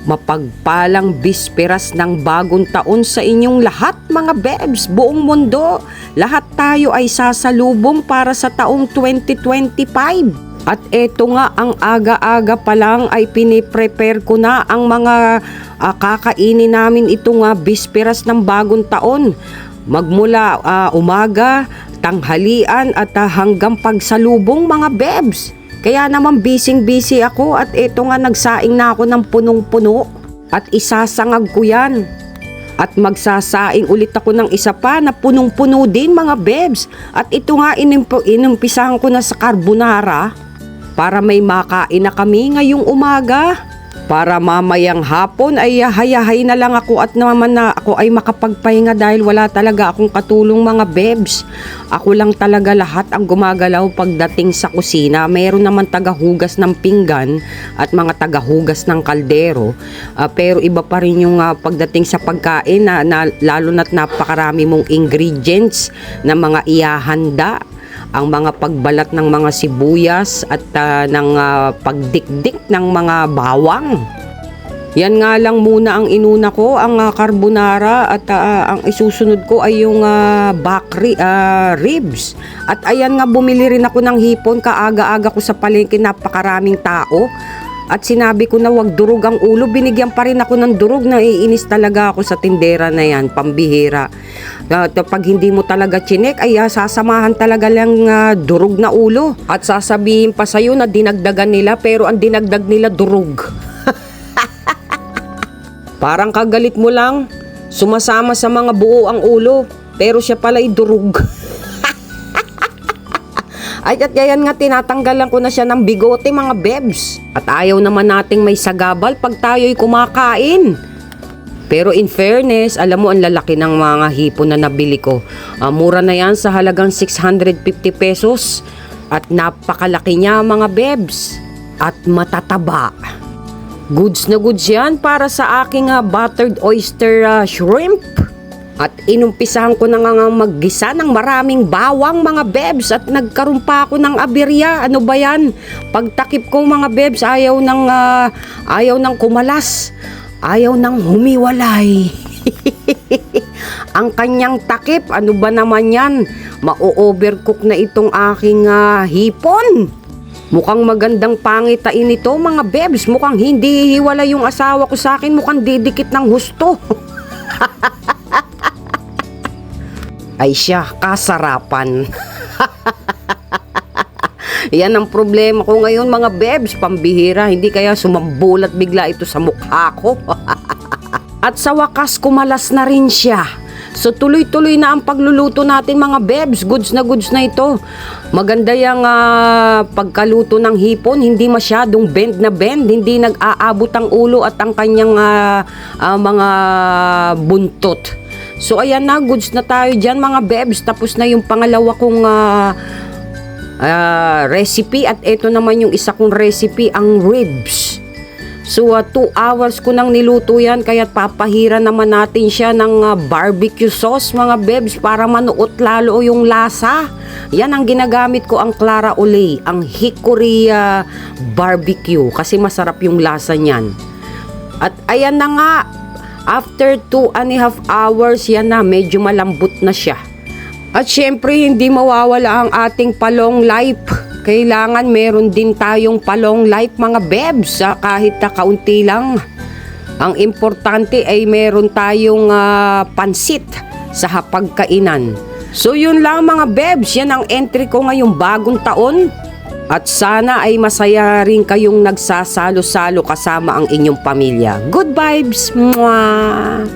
Mapagpalang bisperas ng bagong taon sa inyong lahat mga bebs, buong mundo. Lahat tayo ay sasalubong para sa taong 2025. At eto nga, ang aga-aga pa lang ay piniprepare ko na ang mga kakainin namin itong bisperas ng bagong taon. Magmula umaga, tanghalian at hanggang pagsalubong mga bebs. Kaya naman busy ako at eto nga nagsaing na ako ng punong-puno at isasangag ko yan. At magsasaing ulit ako ng isa pa na punong-puno din mga bebs. At ito nga inumpisahan ko na sa carbonara para may makain na kami ngayong umaga. Para mamayang hapon ay hayahay na lang ako at naman na ako ay makapagpahinga dahil wala talaga akong katulong mga bebs. Ako lang talaga lahat ang gumagalaw pagdating sa kusina. Meron naman tagahugas ng pinggan at mga tagahugas ng kaldero. Pero iba pa rin yung pagdating sa pagkain na lalo na't napakarami mong ingredients na mga ihahanda. Ang mga pagbalat ng mga sibuyas at ng pagdikdik ng mga bawang. Yan nga lang muna ang inuna ko, ang carbonara at ang isusunod ko ay yung back ribs. At ayan nga, bumili rin ako ng hipon kaaga-aga ko sa palengke, napakaraming tao. At sinabi ko na wag durog ang ulo, binigyan pa rin ako ng durog. Naiinis talaga ako sa tindera na yan, pambihira. Pag hindi mo talaga chinek, ay sasamahan talaga lang durog na ulo. At sasabihin pa sa'yo na dinagdagan nila, pero ang dinagdag nila durog. Parang kagalit mo lang, sumasama sa mga buo ang ulo, pero siya pala'y durog. Ay, at yan nga, tinatanggalan ko na siya ng bigote mga bebs. At ayaw naman nating may sagabal pag tayo'y kumakain. Pero in fairness, alam mo ang lalaki ng mga hipon na nabili ko. Mura na yan sa halagang 650 pesos. At napakalaki niya mga bebs. At matataba. Goods na goods yan para sa aking buttered oyster shrimp. At inumpisahan ko na nga maggisa ng maraming bawang mga bebs at nagkaroon pa ako ng aberya. Ano ba yan? Pagtakip ko mga bebs, ayaw ng kumalas. Ayaw ng humiwalay. Ang kanyang takip, ano ba naman yan? Ma-overcook na itong aking hipon. Mukhang magandang pangitain ito mga bebs. Mukhang hindi hiwala yung asawa ko sa akin. Mukhang didikit ng husto. Ay siya, kasarapan. Yan ang problema ko ngayon mga bebs, pambihira. Hindi kaya sumambulat bigla ito sa mukha ko. At sa wakas kumalas na rin siya. So tuloy-tuloy na ang pagluluto natin mga bebs. Goods na ito. Maganda yung pagkaluto ng hipon. Hindi masyadong bend na bend. Hindi nag-aabot ang ulo at ang kanyang mga buntot. So ayan na, goods na tayo dyan mga bebs. Tapos na yung pangalawa kong recipe. At ito naman yung isa kong recipe, ang ribs. So 2 hours ko nang niluto yan. Kaya papahira naman natin siya ng barbecue sauce mga bebs para manuot lalo yung lasa. Yan ang ginagamit ko, ang Clara Ole, ang hickory barbecue. Kasi masarap yung lasa niyan. At ayan na nga, after 2.5 hours, yan na, medyo malambot na siya. At syempre, hindi mawawala ang ating palong life. Kailangan meron din tayong palong life mga bebs, kahit kaunti lang. Ang importante ay meron tayong pansit sa hapagkainan. So yun lang mga bebs, yan ang entry ko ngayong bagong taon. At sana ay masaya rin kayong nagsasalo-salo kasama ang inyong pamilya. Good vibes! Mwah!